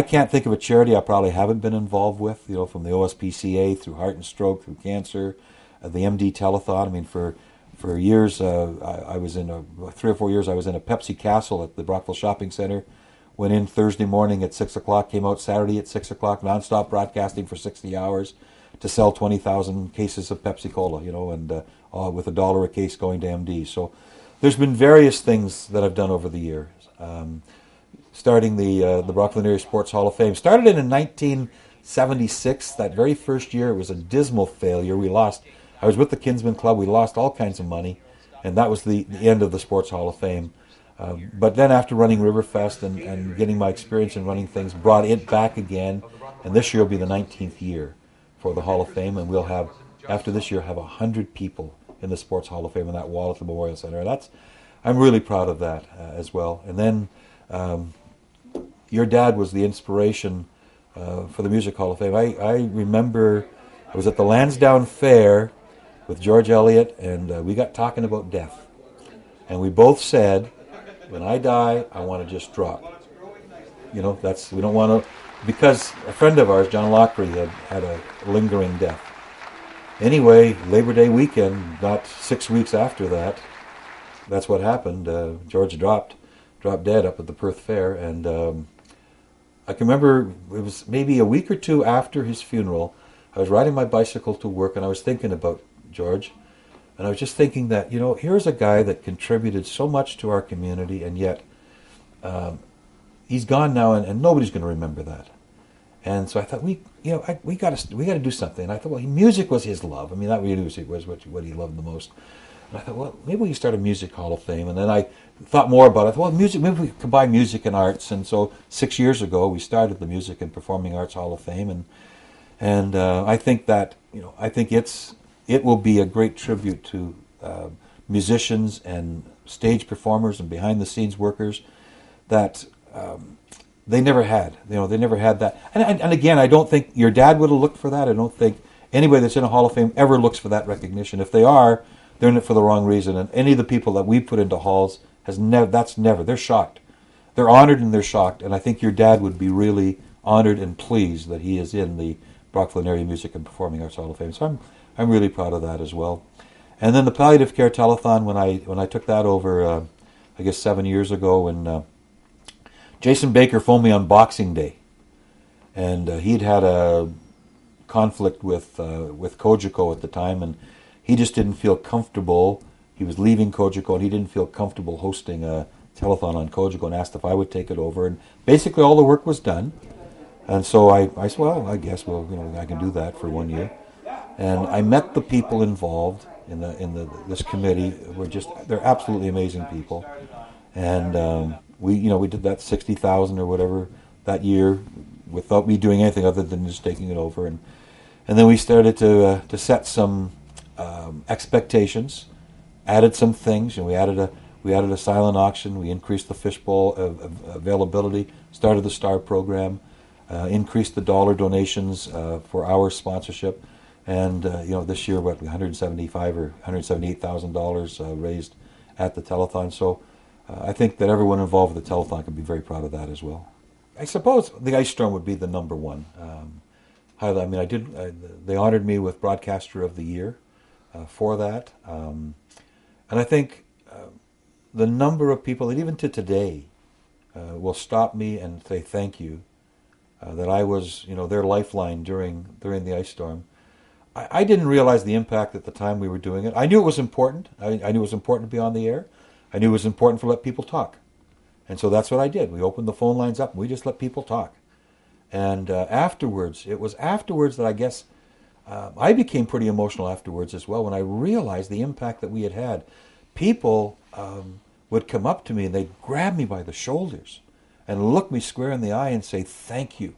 can't think of a charity I probably haven't been involved with, from the OSPCA through Heart and Stroke, through cancer, the MD Telethon. I mean, for years, I was in 3 or 4 years, I was in a Pepsi Castle at the Brockville Shopping Center. Went in Thursday morning at 6 o'clock, came out Saturday at 6 o'clock, nonstop broadcasting for 60 hours to sell 20,000 cases of Pepsi Cola, and with $1 a case going to MD. So there's been various things that I've done over the years. Starting the Brockville Area Sports Hall of Fame. Started in 1976, that very first year. It was a dismal failure. We lost. I was with the Kinsman Club. We lost all kinds of money, and that was the end of the Sports Hall of Fame. But then after running Riverfest and getting my experience in running things, brought it back again, and this year will be the 19th year for the Hall of Fame, and we'll have, after this year, have 100 people in the Sports Hall of Fame in that wall at the Memorial Center. And I'm really proud of that as well. And then your dad was the inspiration for the Music Hall of Fame. I remember I was at the Lansdowne Fair with George Eliot, and we got talking about death. And we both said, when I die, I want to just drop. We don't want to, because a friend of ours, John Lockery, had a lingering death. Anyway, Labor Day weekend, not 6 weeks after that, that's what happened. George dropped dead up at the Perth Fair, and I can remember it was maybe a week or two after his funeral. I was riding my bicycle to work, and I was thinking about George, and I was just thinking that, here's a guy that contributed so much to our community, and yet he's gone now, and nobody's going to remember that. And so I thought, we got to do something. And I thought, well, music was his love. I mean, that really was what he loved the most. And I thought, well, maybe we can start a Music Hall of Fame. And then I thought more about it. I thought, well, music, maybe we could combine music and arts. And so 6 years ago, we started the Music and Performing Arts Hall of Fame. And I think that, it will be a great tribute to musicians and stage performers and behind-the-scenes workers that they never had. They never had that. And again, I don't think your dad would have looked for that. I don't think anybody that's in a Hall of Fame ever looks for that recognition. If they are, they're in it for the wrong reason. And any of the people that we put into halls that's never. They're shocked. They're honored and they're shocked. And I think your dad would be really honored and pleased that he is in the Brockville Area Music and Performing Arts Hall of Fame. So I'm really proud of that as well. And then the Palliative Care Telethon, when I took that over, I guess 7 years ago, when Jason Baker phoned me on Boxing Day, and he'd had a conflict with Cogeco at the time, and he just didn't feel comfortable. He was leaving Cogeco, and he didn't feel comfortable hosting a telethon on Cogeco, and asked if I would take it over. And basically, all the work was done. And so I said, well, I guess I can do that for 1 year. And I met the people involved in this committee. They're absolutely amazing people. And we did that 60,000 or whatever that year without me doing anything other than just taking it over. And then we started to set some expectations, added some things, and we added a silent auction. We increased the fishbowl availability, started the STAR program, increased the dollar donations for our sponsorship, and this year what $175,000 or $178,000 raised at the telethon. So I think that everyone involved with the telethon can be very proud of that as well. I suppose the Ice Storm would be the number one. They honored me with Broadcaster of the Year for that, and I think the number of people that even to today will stop me and say thank you, that I was their lifeline during the Ice Storm. I didn't realize the impact at the time we were doing it. I knew it was important. I knew it was important to be on the air. I knew it was important to let people talk. And so that's what I did. We opened the phone lines up and we just let people talk. And afterwards, it was afterwards that I guess I became pretty emotional afterwards as well when I realized the impact that we had had. People would come up to me and they'd grab me by the shoulders and look me square in the eye and say, thank you.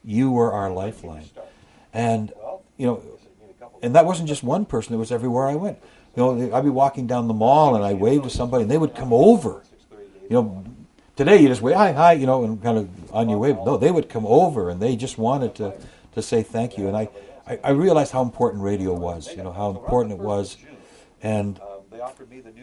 You were our lifeline. And, and that wasn't just one person. It was everywhere I went. I'd be walking down the mall and I waved to somebody and they would come over. Today you just wave, hi, and kind of on your way. No, they would come over and they just wanted to say thank you. And I realized how important radio was, how important it was. And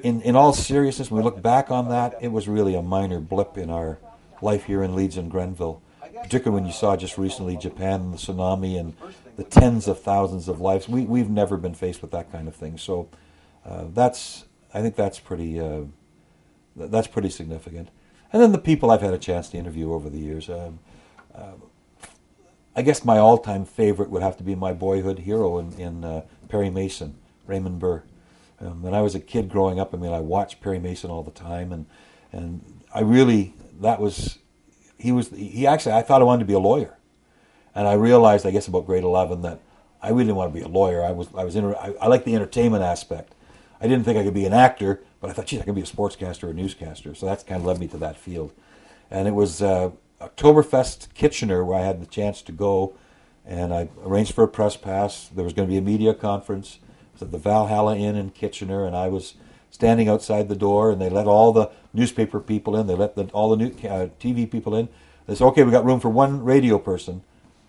in all seriousness, when we look back on that, it was really a minor blip in our life here in Leeds and Grenville. particularly when you saw just recently Japan and the tsunami and the tens of thousands of lives. We've never been faced with that kind of thing. So I think that's pretty significant. And then the people I've had a chance to interview over the years. I guess my all-time favorite would have to be my boyhood hero in Perry Mason, Raymond Burr. When I was a kid growing up, I mean, I watched Perry Mason all the time, and I really, he actually, I thought I wanted to be a lawyer. And I realized, I guess about grade 11, that I really didn't want to be a lawyer. I liked the entertainment aspect. I didn't think I could be an actor, but I thought, geez, I could be a sportscaster or a newscaster. So that's kind of led me to that field. And it was Oktoberfest Kitchener where I had the chance to go, and I arranged for a press pass. There was going to be a media conference. It was at the Valhalla Inn in Kitchener, and I was standing outside the door, and they let all the newspaper people in. They let all the new TV people in. They said, okay, we got room for one radio person.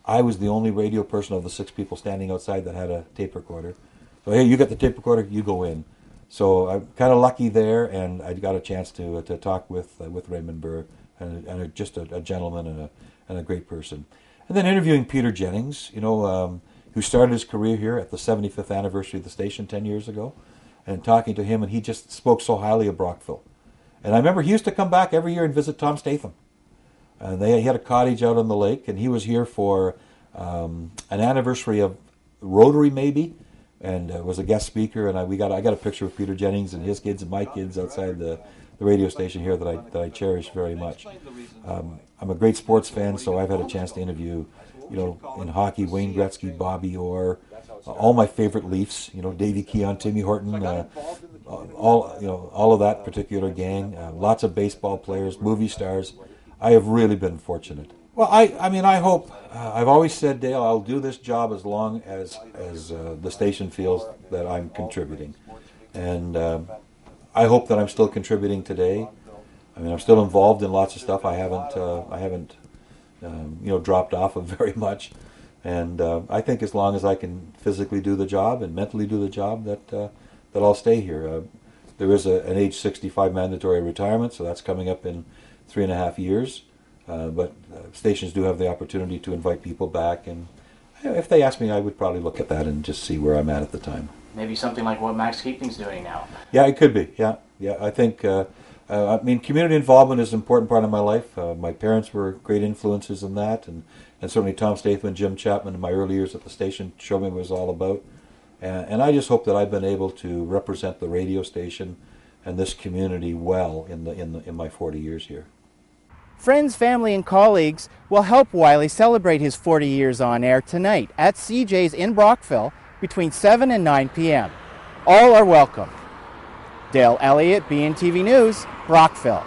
I was the only radio person of the 6 people standing outside that had a tape recorder. So, hey, you got the tape recorder, you go in. So I'm kind of lucky there, and I got a chance to talk with Raymond Burr, and just a gentleman and a great person. And then interviewing Peter Jennings, who started his career here at the 75th anniversary of the station 10 years ago, and talking to him, and he just spoke so highly of Brockville. And I remember he used to come back every year and visit Tom Statham. And he had a cottage out on the lake, and he was here for an anniversary of Rotary, maybe, and was a guest speaker. And I got a picture of Peter Jennings and his kids and my kids outside the radio station here that I cherish very much. I'm a great sports fan, so I've had a chance to interview, in hockey, Wayne Gretzky, Bobby Orr, all my favorite Leafs, Davey Keon, Timmy Horton, all of that particular gang. Lots of baseball players, movie stars. I have really been fortunate. Well, I hope. I've always said, Dale, I'll do this job as long as the station feels that I'm contributing, and I hope that I'm still contributing today. I mean, I'm still involved in lots of stuff. I haven't dropped off of very much, and I think as long as I can physically do the job and mentally do the job, that I'll stay here. There is an age 65 mandatory retirement, so that's coming up in 3.5 years. But stations do have the opportunity to invite people back, and if they ask me, I would probably look at that and just see where I'm at the time. Maybe something like what Max Keeping's doing now. Yeah, it could be. Yeah. I think. Community involvement is an important part of my life. My parents were great influences in that, and certainly Tom Statham and Jim Chapman in my early years at the station showed me what it was all about. And I just hope that I've been able to represent the radio station and this community well in my 40 years here. Friends, family, and colleagues will help Wylie celebrate his 40 years on air tonight at CJ's in Brockville between 7 and 9 p.m. All are welcome. Dale Elliott, BNTV News, Brockville.